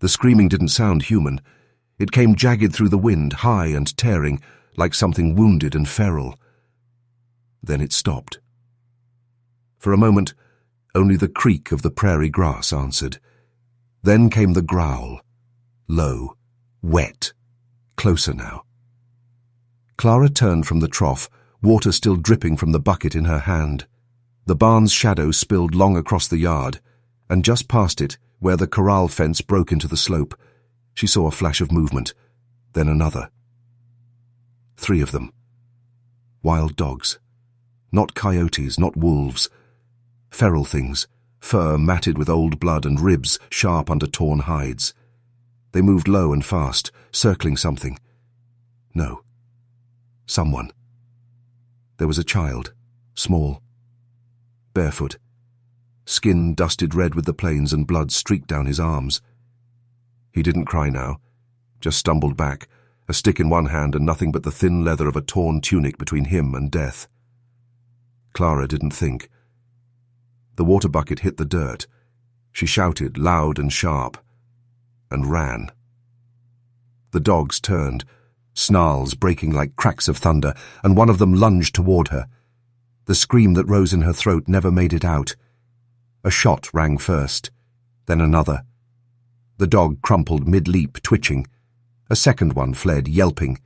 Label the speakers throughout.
Speaker 1: The screaming didn't sound human. It came jagged through the wind, high and tearing, like something wounded and feral. Then it stopped. For a moment, only the creak of the prairie grass answered. Then came the growl. Low, wet, closer now. Clara turned from the trough, water still dripping from the bucket in her hand. The barn's shadow spilled long across the yard, and just past it, where the corral fence broke into the slope, she saw a flash of movement, then another. 3 of them. Wild dogs. Not coyotes, not wolves. Feral things, fur matted with old blood and ribs sharp under torn hides. They moved low and fast, circling something. No. Someone. There was a child, small, barefoot. Skin dusted red with the plains and blood streaked down his arms. He didn't cry now, just stumbled back, a stick in one hand and nothing but the thin leather of a torn tunic between him and death. Clara didn't think. The water bucket hit the dirt. She shouted, loud and sharp, and ran. The dogs turned, snarls breaking like cracks of thunder, and one of them lunged toward her. The scream that rose in her throat never made it out. A shot rang first, then another. The dog crumpled mid-leap, twitching. A second one fled, yelping.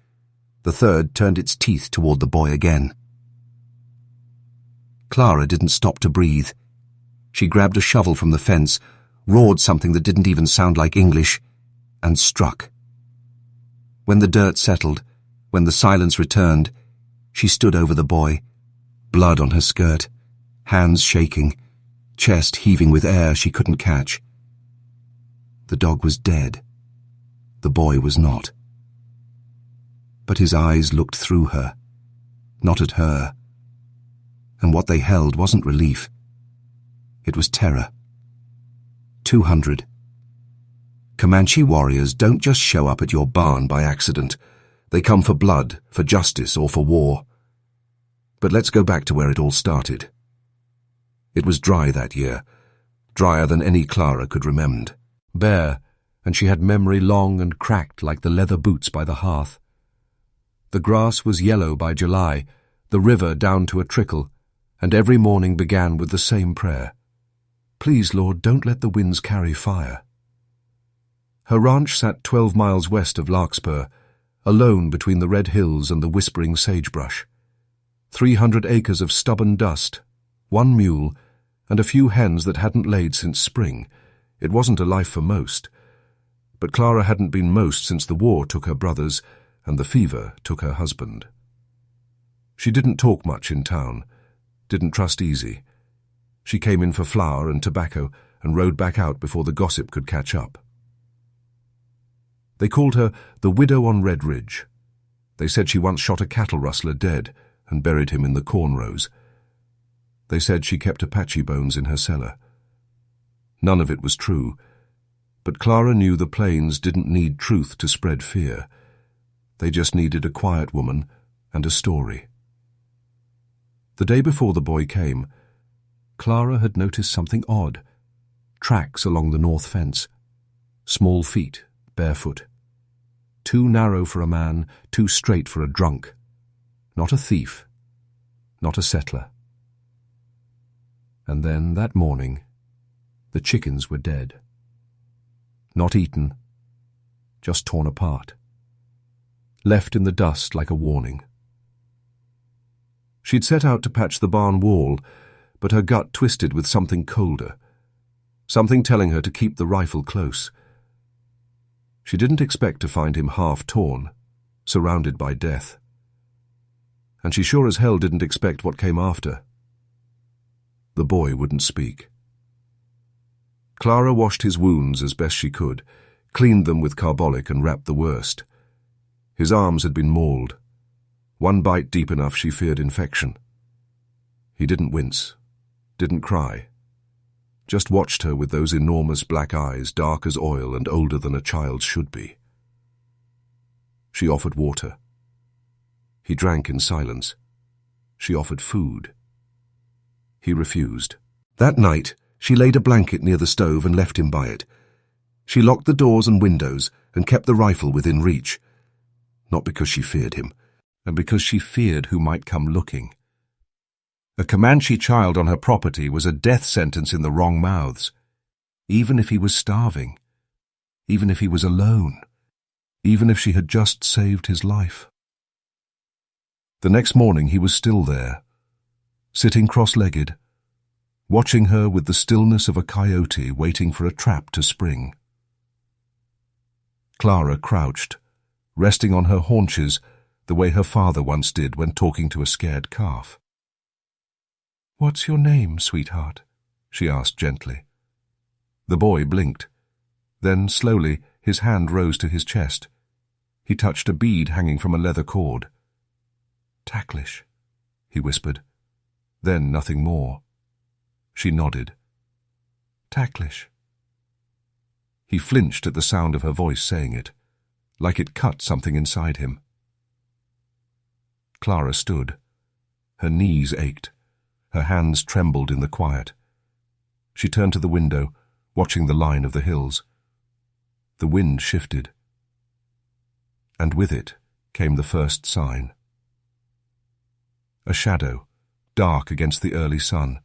Speaker 1: The third turned its teeth toward the boy again. Clara didn't stop to breathe. She grabbed a shovel from the fence, roared something that didn't even sound like English, and struck. When the dirt settled, when the silence returned, she stood over the boy, blood on her skirt, hands shaking, chest heaving with air she couldn't catch. The dog was dead. The boy was not. But his eyes looked through her, not at her. And what they held wasn't relief. It was terror. 200. Comanche warriors don't just show up at your barn by accident. They come for blood, for justice, or for war. But let's go back to where it all started. It was dry that year, drier than any Clara could remember. Bare, and she had memory long and cracked like the leather boots by the hearth. The grass was yellow by July, the river down to a trickle, and every morning began with the same prayer. Please, Lord, don't let the winds carry fire. Her ranch sat 12 miles west of Larkspur, alone between the red hills and the whispering sagebrush. 300 acres of stubborn dust, 1 mule, and a few hens that hadn't laid since spring. It wasn't a life for most. But Clara hadn't been most since the war took her brothers and the fever took her husband. She didn't talk much in town, didn't trust easy. She came in for flour and tobacco and rode back out before the gossip could catch up. They called her the Widow on Red Ridge. They said she once shot a cattle rustler dead and buried him in the corn rows. They said she kept Apache bones in her cellar. None of it was true, but Clara knew the plains didn't need truth to spread fear. They just needed a quiet woman and a story. The day before the boy came, Clara had noticed something odd. Tracks along the north fence. Small feet, barefoot. Too narrow for a man, too straight for a drunk. Not a thief, not a settler. And then, that morning, the chickens were dead. Not eaten, just torn apart. Left in the dust like a warning. She'd set out to patch the barn wall, but her gut twisted with something colder, something telling her to keep the rifle close. She didn't expect to find him half-torn, surrounded by death. And she sure as hell didn't expect what came after. The boy wouldn't speak. Clara washed his wounds as best she could, cleaned them with carbolic and wrapped the worst. His arms had been mauled. One bite deep enough she feared infection. He didn't wince, didn't cry. Just watched her with those enormous black eyes, dark as oil and older than a child's should be. She offered water. He drank in silence. She offered food. He refused. That night, she laid a blanket near the stove and left him by it. She locked the doors and windows and kept the rifle within reach. Not because she feared him, and because she feared who might come looking. A Comanche child on her property was a death sentence in the wrong mouths. Even if he was starving. Even if he was alone. Even if she had just saved his life. The next morning he was still there, sitting cross-legged, watching her with the stillness of a coyote waiting for a trap to spring. Clara crouched, resting on her haunches the way her father once did when talking to a scared calf. "What's your name, sweetheart?" she asked gently. The boy blinked. Then, slowly, his hand rose to his chest. He touched a bead hanging from a leather cord. "Tacklish," he whispered. Then nothing more. She nodded. "Tacklish." He flinched at the sound of her voice saying it, like it cut something inside him. Clara stood. Her knees ached. Her hands trembled in the quiet. She turned to the window, watching the line of the hills. The wind shifted. And with it came the first sign. A shadow, dark against the early sun.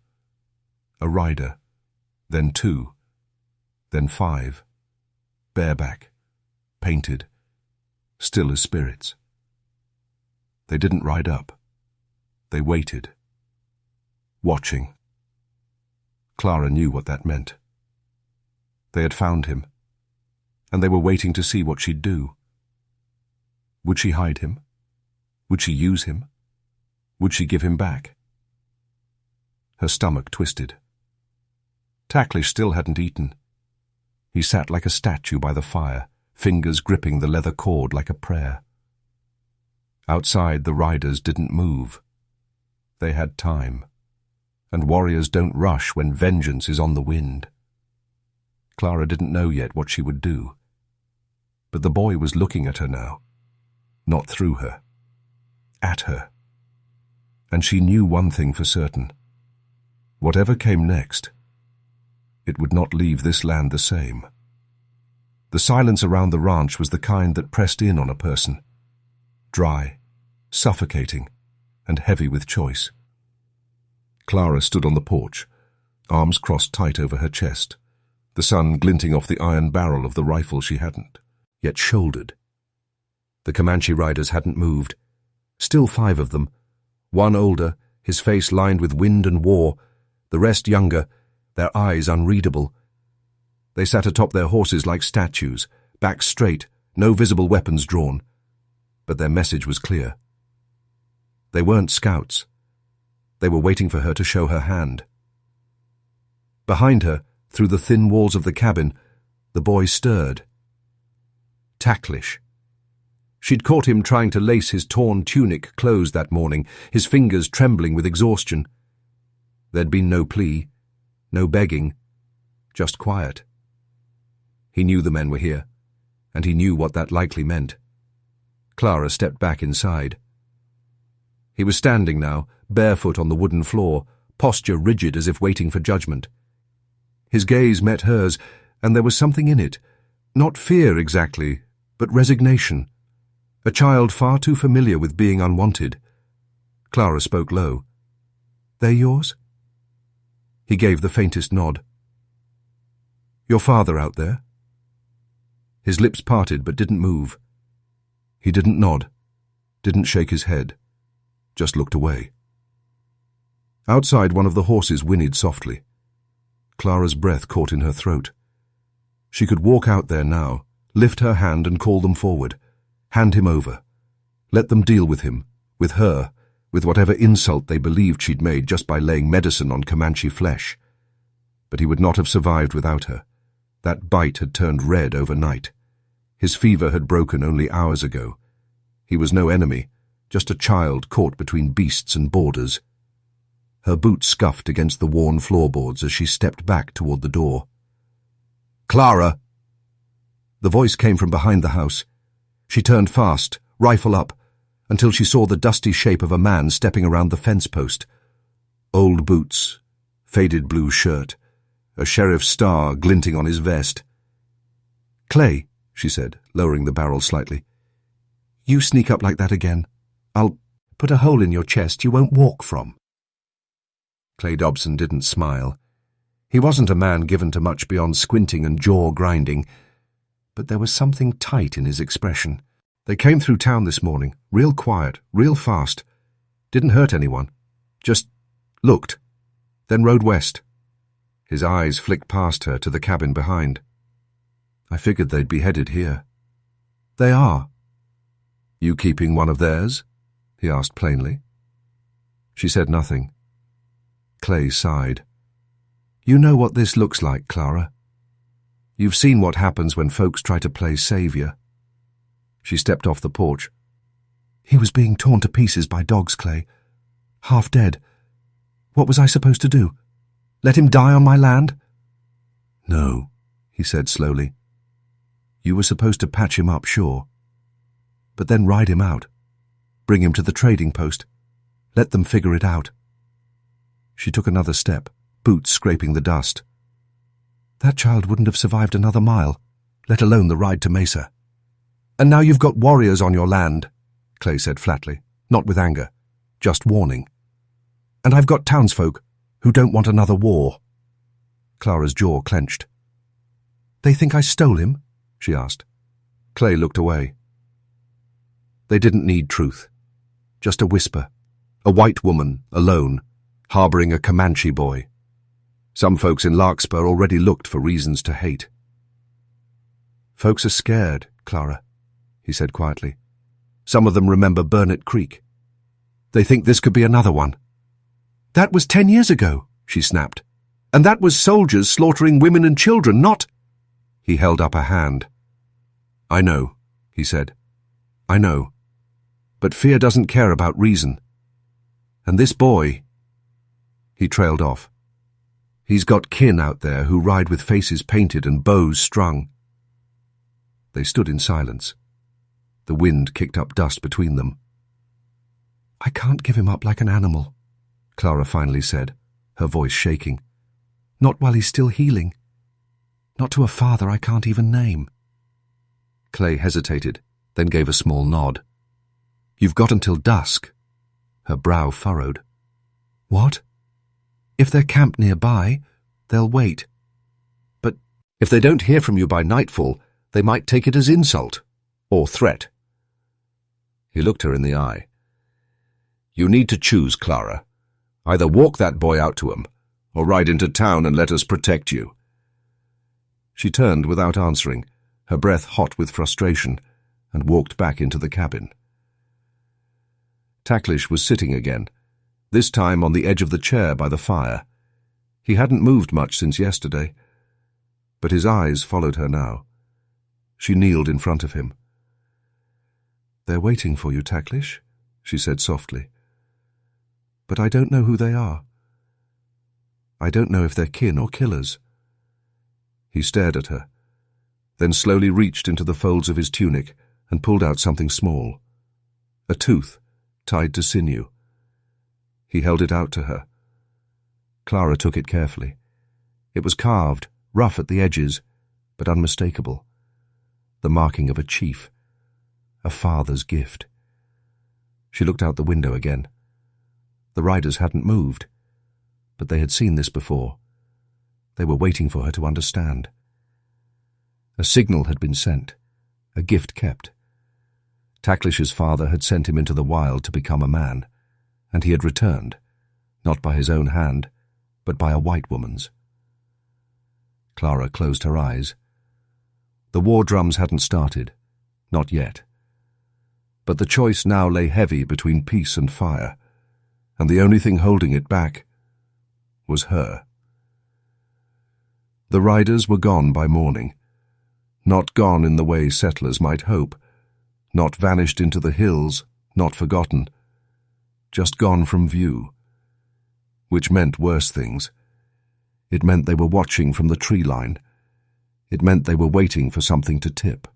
Speaker 1: A rider, then 2, then 5, bareback, painted, still as spirits. They didn't ride up. They waited. Watching. Clara knew what that meant. They had found him, and they were waiting to see what she'd do. Would she hide him? Would she use him? Would she give him back? Her stomach twisted. Tacklish still hadn't eaten. He sat like a statue by the fire, fingers gripping the leather cord like a prayer. Outside, the riders didn't move. They had time. And warriors don't rush when vengeance is on the wind. Clara didn't know yet what she would do. But the boy was looking at her now. Not through her. At her. And she knew one thing for certain. Whatever came next, it would not leave this land the same. The silence around the ranch was the kind that pressed in on a person. Dry, suffocating, and heavy with choice. Clara stood on the porch, arms crossed tight over her chest, the sun glinting off the iron barrel of the rifle she hadn't, yet shouldered. The Comanche riders hadn't moved. Still 5 of them, one older, his face lined with wind and war, the rest younger, their eyes unreadable. They sat atop their horses like statues, backs straight, no visible weapons drawn. But their message was clear. They weren't scouts. They were waiting for her to show her hand. Behind her, through the thin walls of the cabin, the boy stirred. Tacklish. She'd caught him trying to lace his torn tunic closed that morning, his fingers trembling with exhaustion. There'd been no plea, no begging, just quiet. He knew the men were here, and he knew what that likely meant. Clara stepped back inside. He was standing now, barefoot on the wooden floor, posture rigid as if waiting for judgment. His gaze met hers, and there was something in it, not fear exactly, but resignation. A child far too familiar with being unwanted. Clara spoke low. "They're yours?" He gave the faintest nod. "Your father out there?" His lips parted but didn't move. He didn't nod, didn't shake his head, just looked away. Outside, one of the horses whinnied softly. Clara's breath caught in her throat. She could walk out there now, lift her hand and call them forward, hand him over, let them deal with him, with her, with whatever insult they believed she'd made just by laying medicine on Comanche flesh. But he would not have survived without her. That bite had turned red overnight. His fever had broken only hours ago. He was no enemy, just a child caught between beasts and borders. Her boots scuffed against the worn floorboards as she stepped back toward the door. "Clara!" The voice came from behind the house. She turned fast, rifle up, until she saw the dusty shape of a man stepping around the fence post. Old boots, faded blue shirt, a sheriff's star glinting on his vest. "Clay," she said, lowering the barrel slightly, "you sneak up like that again, I'll put a hole in your chest you won't walk from." Clay Dobson didn't smile. He wasn't a man given to much beyond squinting and jaw-grinding, but there was something tight in his expression. "They came through town this morning, real quiet, real fast. Didn't hurt anyone. Just looked, then rode west." His eyes flicked past her to the cabin behind. "I figured they'd be headed here." "They are." "You keeping one of theirs?" he asked plainly. She said nothing. Clay sighed. "You know what this looks like, Clara. You've seen what happens when folks try to play savior." She stepped off the porch. "He was being torn to pieces by dogs, Clay. Half dead. What was I supposed to do? Let him die on my land?" "No," he said slowly. "You were supposed to patch him up, sure. But then ride him out. Bring him to the trading post. Let them figure it out." She took another step, boots scraping the dust. "That child wouldn't have survived another mile, let alone the ride to Mesa." "And now you've got warriors on your land," Clay said flatly, not with anger, just warning. "And I've got townsfolk who don't want another war." Clara's jaw clenched. "They think I stole him?" she asked. Clay looked away. They didn't need truth. Just a whisper. A white woman, alone, harboring a Comanche boy. Some folks in Larkspur already looked for reasons to hate. "Folks are scared, Clara," he said quietly. "Some of them remember Burnett Creek. They think this could be another one." "That was 10 years ago," she snapped. "And that was soldiers slaughtering women and children, not—" He held up a hand. "I know," he said. "I know. But fear doesn't care about reason. And this boy—" He trailed off. "He's got kin out there who ride with faces painted and bows strung." They stood in silence. The wind kicked up dust between them. "I can't give him up like an animal," Clara finally said, her voice shaking. "Not while he's still healing. Not to a father I can't even name." Clay hesitated, then gave a small nod. "You've got until dusk." Her brow furrowed. "What?" "If they're camped nearby, they'll wait. But if they don't hear from you by nightfall, they might take it as insult or threat." He looked her in the eye. "You need to choose, Clara. Either walk that boy out to him, or ride into town and let us protect you." She turned without answering, her breath hot with frustration, and walked back into the cabin. Tacklish was sitting again, this time on the edge of the chair by the fire. He hadn't moved much since yesterday, but his eyes followed her now. She kneeled in front of him. "They're waiting for you, Tacklish," she said softly. "But I don't know who they are. I don't know if they're kin or killers." He stared at her, then slowly reached into the folds of his tunic and pulled out something small. A tooth, tied to sinew. He held it out to her. Clara took it carefully. It was carved, rough at the edges, but unmistakable. The marking of a chief. A father's gift. She looked out the window again. The riders hadn't moved, but they had seen this before. They were waiting for her to understand. A signal had been sent, a gift kept. Tacklish's father had sent him into the wild to become a man, and he had returned, not by his own hand, but by a white woman's. Clara closed her eyes. The war drums hadn't started, not yet. But the choice now lay heavy between peace and fire, and the only thing holding it back was her. The riders were gone by morning, not gone in the way settlers might hope, not vanished into the hills, not forgotten, just gone from view, which meant worse things. It meant they were watching from the tree line. It meant they were waiting for something to tip.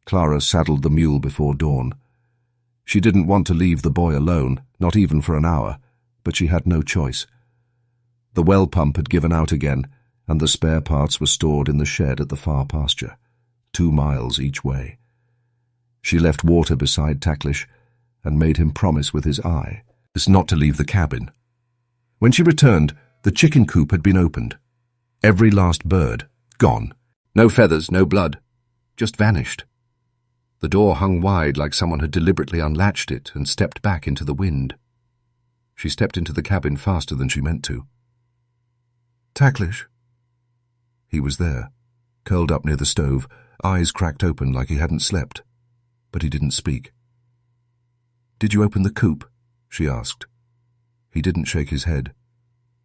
Speaker 1: Clara saddled the mule before dawn. She didn't want to leave the boy alone, not even for an hour, but she had no choice. The well pump had given out again, and the spare parts were stored in the shed at the far pasture. 2 miles each way. She left water beside Tacklish and made him promise with his eye not to leave the cabin. When she returned, the chicken coop had been opened. Every last bird gone. No feathers, no blood, just vanished. The door hung wide like someone had deliberately unlatched it and stepped back into the wind. She stepped into the cabin faster than she meant to. "Tacklish." He was there, curled up near the stove, eyes cracked open like he hadn't slept, but he didn't speak. "Did you open the coop?" she asked. He didn't shake his head.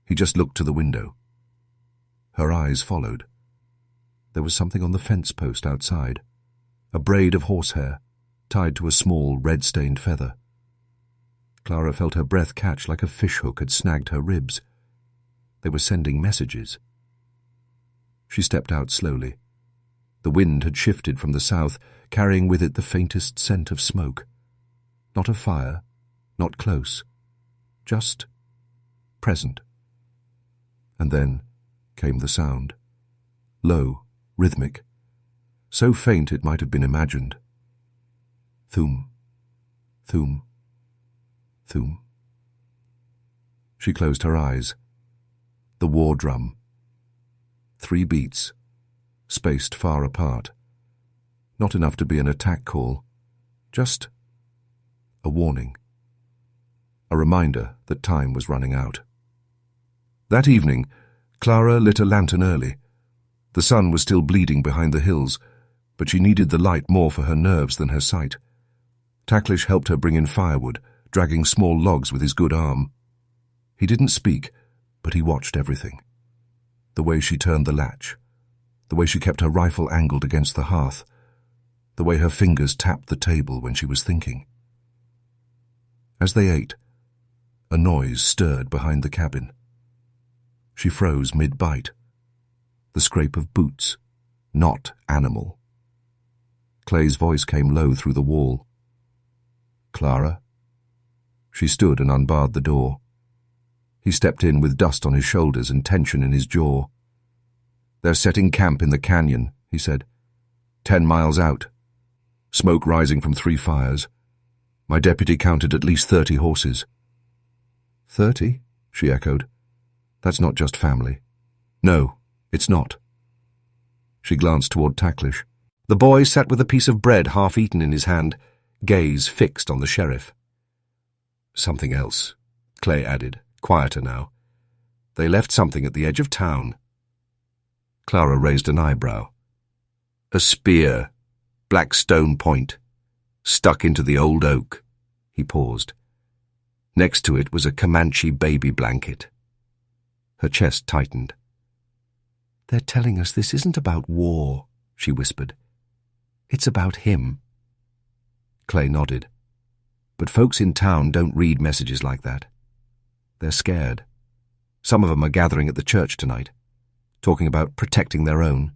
Speaker 1: He just looked to the window. Her eyes followed. There was something on the fence post outside, a braid of horsehair tied to a small red-stained feather. Clara felt her breath catch like a fishhook had snagged her ribs. They were sending messages. She stepped out slowly. The wind had shifted from the south, carrying with it the faintest scent of smoke. Not of fire, not close, just present. And then came the sound. Low, rhythmic, so faint it might have been imagined. Thum, thum, thum. She closed her eyes. The war drum. 3 beats, spaced far apart. Not enough to be an attack call, just a warning. A reminder that time was running out. That evening, Clara lit a lantern early. The sun was still bleeding behind the hills, but she needed the light more for her nerves than her sight. Tacklish helped her bring in firewood, dragging small logs with his good arm. He didn't speak, but he watched everything. The way she turned the latch, the way she kept her rifle angled against the hearth, the way her fingers tapped the table when she was thinking. As they ate, a noise stirred behind the cabin. She froze mid-bite. The scrape of boots, not animal. Clay's voice came low through the wall. "Clara?" She stood and unbarred the door. He stepped in with dust on his shoulders and tension in his jaw. "They're setting camp in the canyon," he said. 10 miles out. Smoke rising from 3 fires. My deputy counted at least 30 horses. 30? She echoed. "That's not just family." "No, it's not." She glanced toward Tacklish. The boy sat with a piece of bread half-eaten in his hand, gaze fixed on the sheriff. "Something else," Clay added, quieter now. "They left something at the edge of town." Clara raised an eyebrow. "A spear, black stone point, stuck into the old oak." He paused. Next to it was a Comanche baby blanket. Her chest tightened. "They're telling us this isn't about war," she whispered. "It's about him." Clay nodded. "But folks in town don't read messages like that. They're scared. Some of them are gathering at the church tonight, talking about protecting their own."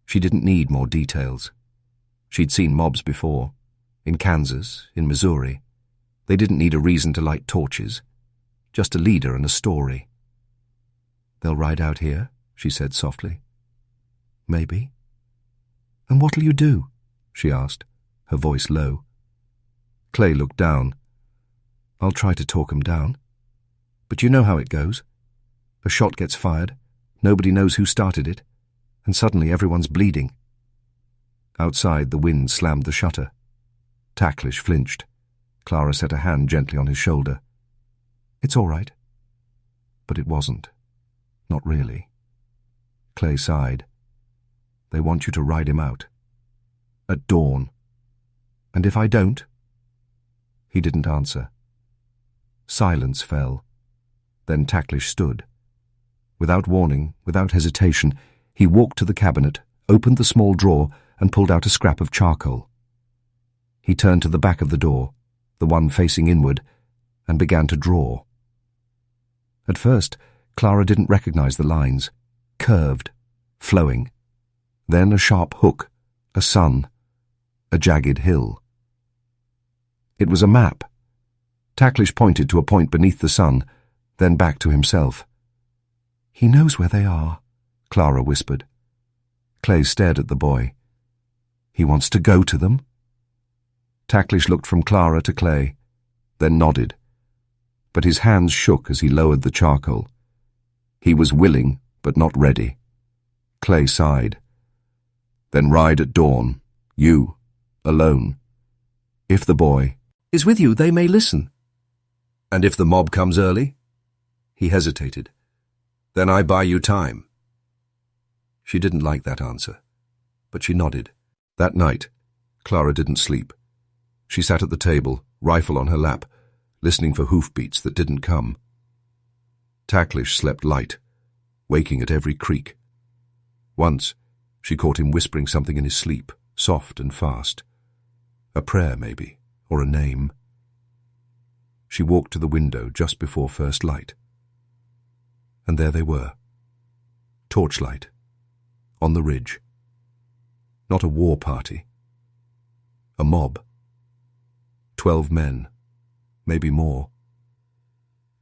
Speaker 1: She didn't need more details. She'd seen mobs before, in Kansas, in Missouri. They didn't need a reason to light torches, just a leader and a story. "They'll ride out here," she said softly. "Maybe." "And what'll you do?" she asked, her voice low. Clay looked down. "I'll try to talk 'em down. But you know how it goes. A shot gets fired, nobody knows who started it, and suddenly everyone's bleeding." Outside, the wind slammed the shutter. Tacklish flinched. Clara set a hand gently on his shoulder. "It's all right." But it wasn't. Not really. Clay sighed. "They want you to ride him out. At dawn. And if I don't?" He didn't answer. Silence fell. Then Tacklish stood. Without warning, without hesitation, he walked to the cabinet, opened the small drawer, and pulled out a scrap of charcoal. He turned to the back of the door, the one facing inward, and began to draw. At first, Clara didn't recognize the lines. Curved, flowing. Then a sharp hook, a sun, a jagged hill. It was a map. Tacklish pointed to a point beneath the sun, then back to himself. "He knows where they are," Clara whispered. Clay stared at the boy. He wants to go to them? Tacklish looked from Clara to Clay, then nodded. But his hands shook as he lowered the charcoal. He was willing, but not ready. Clay sighed. Then ride at dawn. You, alone. If the boy is with you, they may listen. And if the mob comes early? He hesitated. Then I buy you time. She didn't like that answer, but she nodded. That night, Clara didn't sleep. She sat at the table, rifle on her lap, listening for hoofbeats that didn't come. Tacklish slept light, waking at every creak. Once, she caught him whispering something in his sleep, soft and fast. A prayer, maybe, or a name. She walked to the window just before first light. And there they were. Torchlight. On the ridge. Not a war party. A mob. 12 men. Maybe more.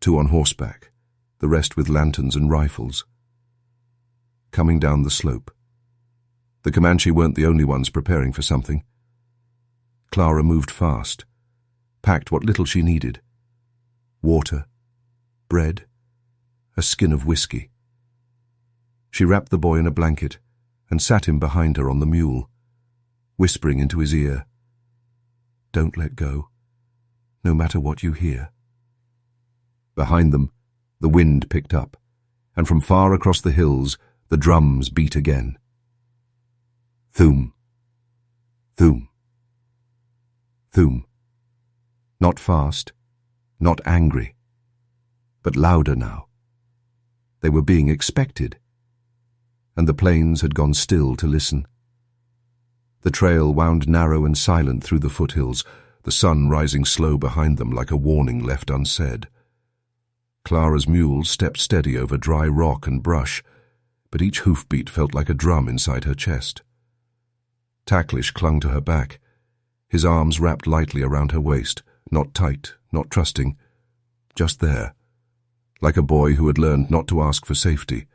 Speaker 1: 2 on horseback, the rest with lanterns and rifles. Coming down the slope. The Comanche weren't the only ones preparing for something. Clara moved fast, packed what little she needed. Water, bread, a skin of whiskey. She wrapped the boy in a blanket and sat him behind her on the mule, whispering into his ear, "Don't let go, no matter what you hear." Behind them, the wind picked up, and from far across the hills, the drums beat again. Thoom, thoom, thoom. Not fast, not angry, but louder now. They were being expected, and the plains had gone still to listen. The trail wound narrow and silent through the foothills, the sun rising slow behind them like a warning left unsaid. Clara's mule stepped steady over dry rock and brush, but each hoofbeat felt like a drum inside her chest. Tacklish clung to her back, his arms wrapped lightly around her waist, not tight, not trusting, just there, like a boy who had learned not to ask for safety,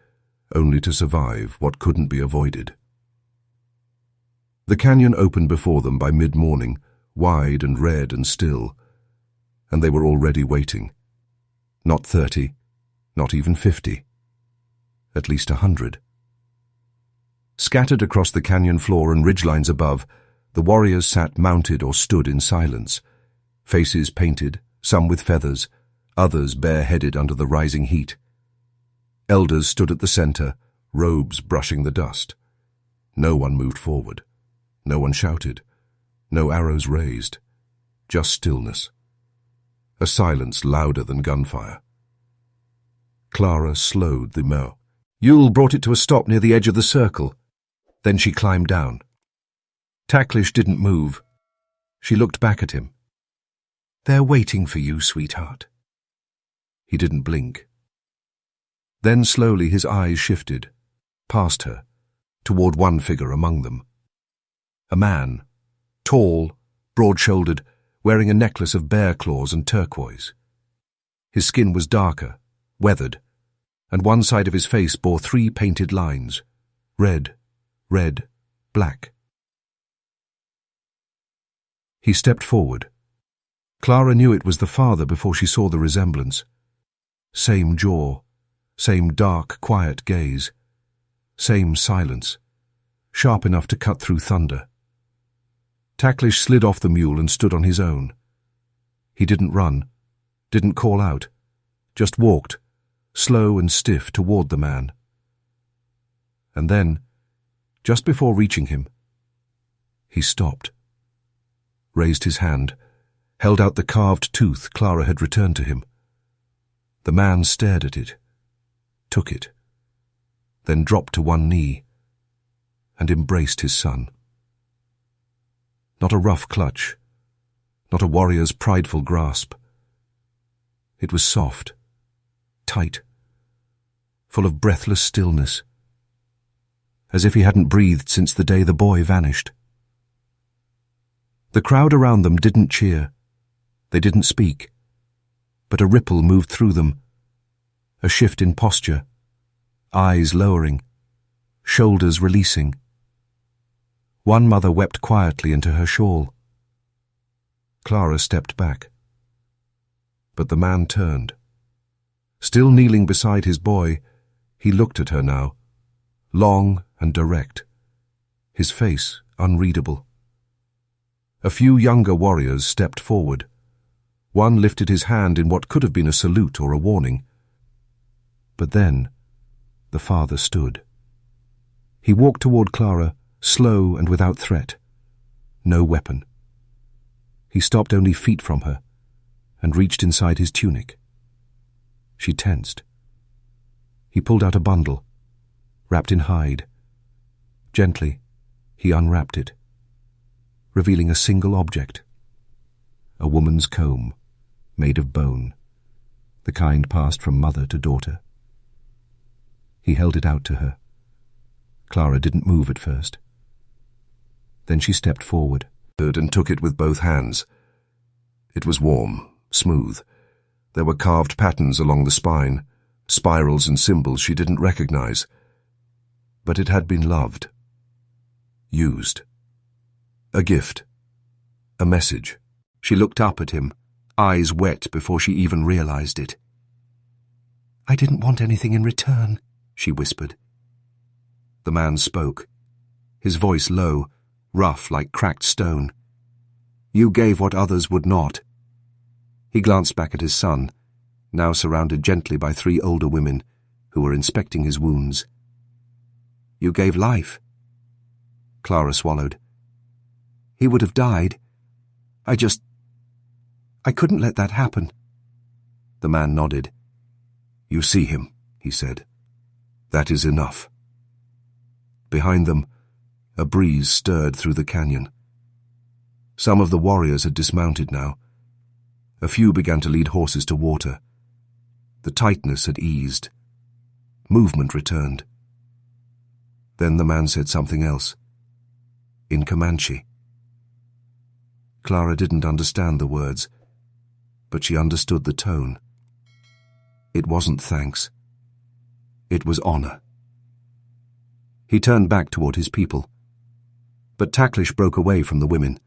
Speaker 1: only to survive what couldn't be avoided. The canyon opened before them by mid-morning, wide and red and still, and they were already waiting. Not 30, not even 50, at least 100. Scattered across the canyon floor and ridgelines above, the warriors sat mounted or stood in silence, faces painted, some with feathers, others bareheaded under the rising heat. Elders stood at the center, robes brushing the dust. No one moved forward. No one shouted. No arrows raised. Just stillness. A silence louder than gunfire. Clara slowed the mare. Yule brought it to a stop near the edge of the circle. Then she climbed down. Tacklish didn't move. She looked back at him. "They're waiting for you, sweetheart." He didn't blink. Then slowly his eyes shifted, past her, toward one figure among them. A man, tall, broad-shouldered, wearing a necklace of bear claws and turquoise. His skin was darker, weathered, and one side of his face bore 3 painted lines, red, red, black. He stepped forward. Clara knew it was the father before she saw the resemblance. Same jaw, same dark, quiet gaze, same silence, sharp enough to cut through thunder. Tacklish slid off the mule and stood on his own. He didn't run, didn't call out, just walked, slow and stiff, toward the man. And then, just before reaching him, he stopped, raised his hand, held out the carved tooth Clara had returned to him. The man stared at it, took it, then dropped to one knee and embraced his son. Not a rough clutch, not a warrior's prideful grasp. It was soft, tight, full of breathless stillness, as if he hadn't breathed since the day the boy vanished. The crowd around them didn't cheer. They didn't speak. But a ripple moved through them, a shift in posture, eyes lowering, shoulders releasing. One mother wept quietly into her shawl. Clara stepped back. But the man turned. Still kneeling beside his boy, he looked at her now, long and direct, his face unreadable. A few younger warriors stepped forward. One lifted his hand in what could have been a salute or a warning. But then the father stood. He walked toward Clara, slow and without threat. No weapon. He stopped only feet from her and reached inside his tunic. She tensed. He pulled out a bundle, wrapped in hide. Gently, he unwrapped it, revealing a single object. A woman's comb, made of bone, the kind passed from mother to daughter. He held it out to her. Clara didn't move at first. Then she stepped forward and took it with both hands. It was warm, smooth. There were carved patterns along the spine, spirals and symbols she didn't recognize. But it had been loved. Used. A gift. A message. She looked up at him, eyes wet before she even realized it. "I didn't want anything in return," she whispered. The man spoke, his voice low, rough like cracked stone. "You gave what others would not." He glanced back at his son, now surrounded gently by 3 older women who were inspecting his wounds. "You gave life." Clara swallowed. "He would have died. I couldn't let that happen." The man nodded. "You see him," he said. "That is enough." Behind them, a breeze stirred through the canyon. Some of the warriors had dismounted now. A few began to lead horses to water. The tightness had eased. Movement returned. Then the man said something else. In Comanche. Clara didn't understand the words, but she understood the tone. It wasn't thanks. It was honor. He turned back toward his people. But Tacklish broke away from the women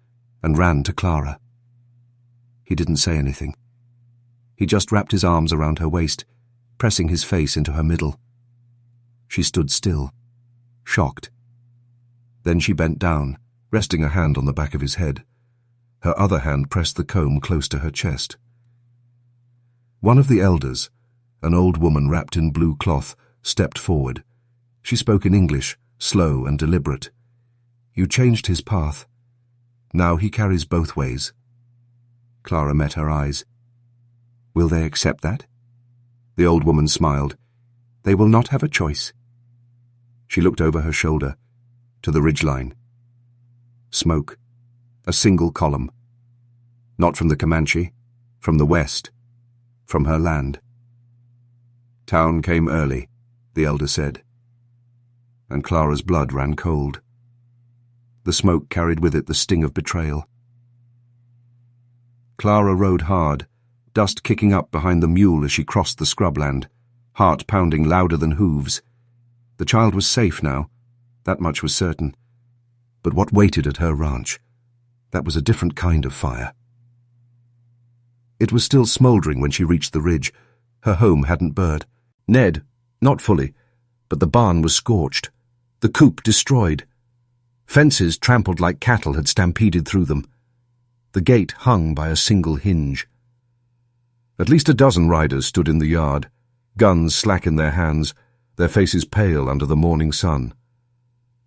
Speaker 1: and ran to Clara. He didn't say anything. He just wrapped his arms around her waist, pressing his face into her middle. She stood still, shocked. Then she bent down, resting a hand on the back of his head. Her other hand pressed the comb close to her chest. One of the elders, an old woman wrapped in blue cloth, stepped forward. She spoke in English, slow and deliberate. "You changed his path. Now he carries both ways." Clara met her eyes. "Will they accept that?" The old woman smiled. "They will not have a choice." She looked over her shoulder, to the ridgeline. Smoke. A single column. Not from the Comanche, from the west, from her land. "Town came early," the elder said. And Clara's blood ran cold. The smoke carried with it the sting of betrayal. Clara rode hard, dust kicking up behind the mule as she crossed the scrubland, heart pounding louder than hooves. The child was safe now, that much was certain. But what waited at her ranch? That was a different kind of fire. It was still smouldering when she reached the ridge. Her home hadn't burned. Ned, not fully, but the barn was scorched. The coop destroyed. Fences trampled like cattle had stampeded through them. The gate hung by a single hinge. At least a dozen riders stood in the yard, guns slack in their hands, their faces pale under the morning sun.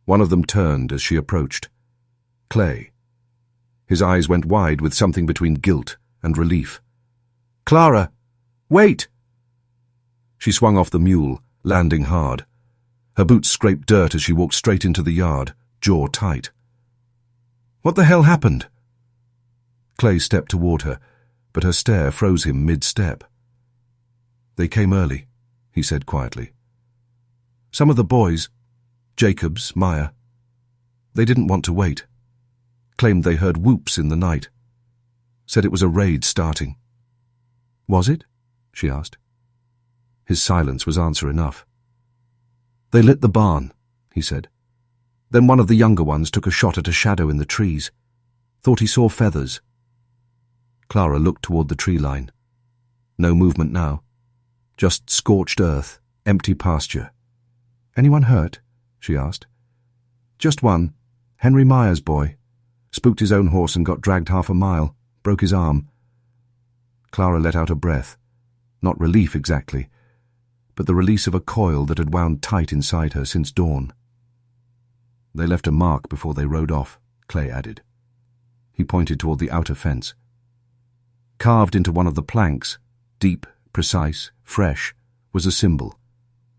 Speaker 1: One of them turned as she approached. Clay. His eyes went wide with something between guilt and relief. "Clara! Wait!" She swung off the mule, landing hard. Her boots scraped dirt as she walked straight into the yard, jaw tight. "What the hell happened?" Clay stepped toward her, but her stare froze him mid-step. "They came early," he said quietly. "Some of the boys, Jacobs, Meyer, they didn't want to wait. Claimed they heard whoops in the night. Said it was a raid starting." "Was it?" she asked. His silence was answer enough. "They lit the barn," he said. Then one of the younger ones took a shot at a shadow in the trees. Thought he saw feathers. Clara looked toward the tree line. No movement now. Just scorched earth, empty pasture. "Anyone hurt?" she asked. "Just one. Henry Myers' boy. Spooked his own horse and got dragged half a mile. Broke his arm." Clara let out a breath. Not relief exactly, but the release of a coil that had wound tight inside her since dawn. "They left a mark before they rode off," Clay added. He pointed toward the outer fence. Carved into one of the planks, deep, precise, fresh, was a symbol,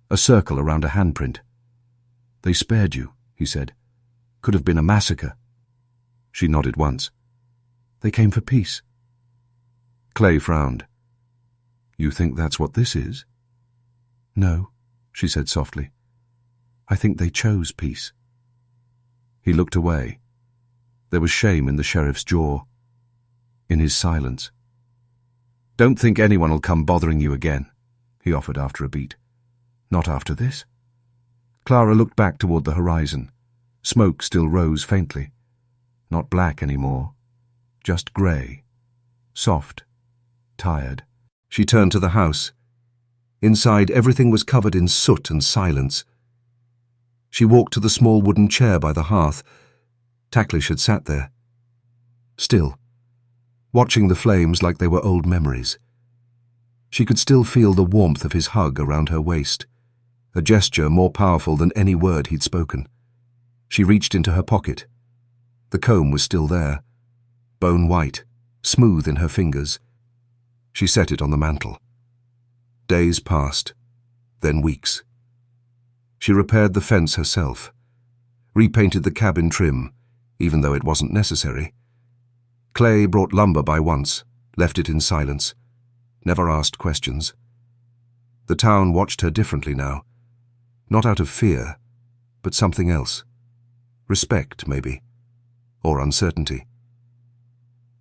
Speaker 1: a circle around a handprint. "They spared you," he said. "Could have been a massacre." She nodded once. "They came for peace." Clay frowned. "You think that's what this is?" "No," she said softly. "I think they chose peace." He looked away. There was shame in the sheriff's jaw, in his silence. "Don't think anyone'll come bothering you again," he offered after a beat. "Not after this." Clara looked back toward the horizon. Smoke still rose faintly. Not black anymore, just grey, soft, tired. She turned to the house. Inside, everything was covered in soot and silence. She walked to the small wooden chair by the hearth. Tacklish had sat there, still, watching the flames like they were old memories. She could still feel the warmth of his hug around her waist, a gesture more powerful than any word he'd spoken. She reached into her pocket. The comb was still there, bone white, smooth in her fingers. She set it on the mantel. Days passed, then weeks. She repaired the fence herself, repainted the cabin trim, even though it wasn't necessary. Clay brought lumber by once, left it in silence, never asked questions. The town watched her differently now, not out of fear, but something else. Respect, maybe, or uncertainty.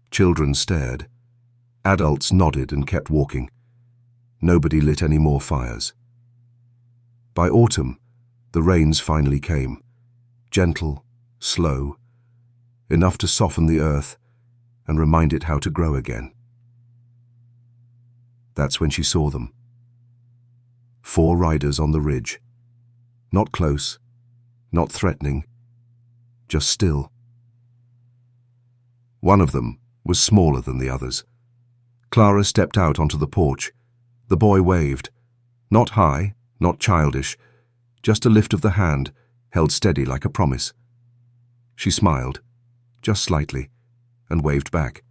Speaker 1: Children stared. Adults nodded and kept walking. Nobody lit any more fires. By autumn, the rains finally came, gentle, slow, enough to soften the earth and remind it how to grow again. That's when she saw them. 4 riders on the ridge. Not close, not threatening, just still. One of them was smaller than the others. Clara stepped out onto the porch. The boy waved. Not high, not childish, just a lift of the hand, held steady like a promise. She smiled, just slightly, and waved back.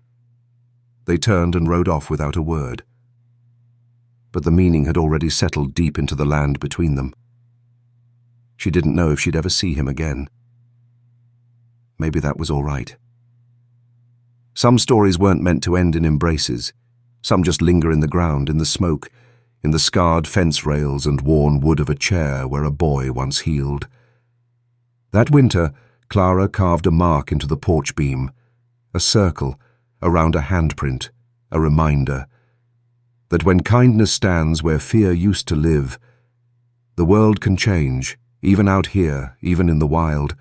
Speaker 1: They turned and rode off without a word. But the meaning had already settled deep into the land between them. She didn't know if she'd ever see him again. Maybe that was all right. Some stories weren't meant to end in embraces. Some just linger in the ground, in the smoke, in the scarred fence rails and worn wood of a chair where a boy once healed. That winter, Clara carved a mark into the porch beam, a circle around a handprint, a reminder that when kindness stands where fear used to live, the world can change, even out here, even in the wild,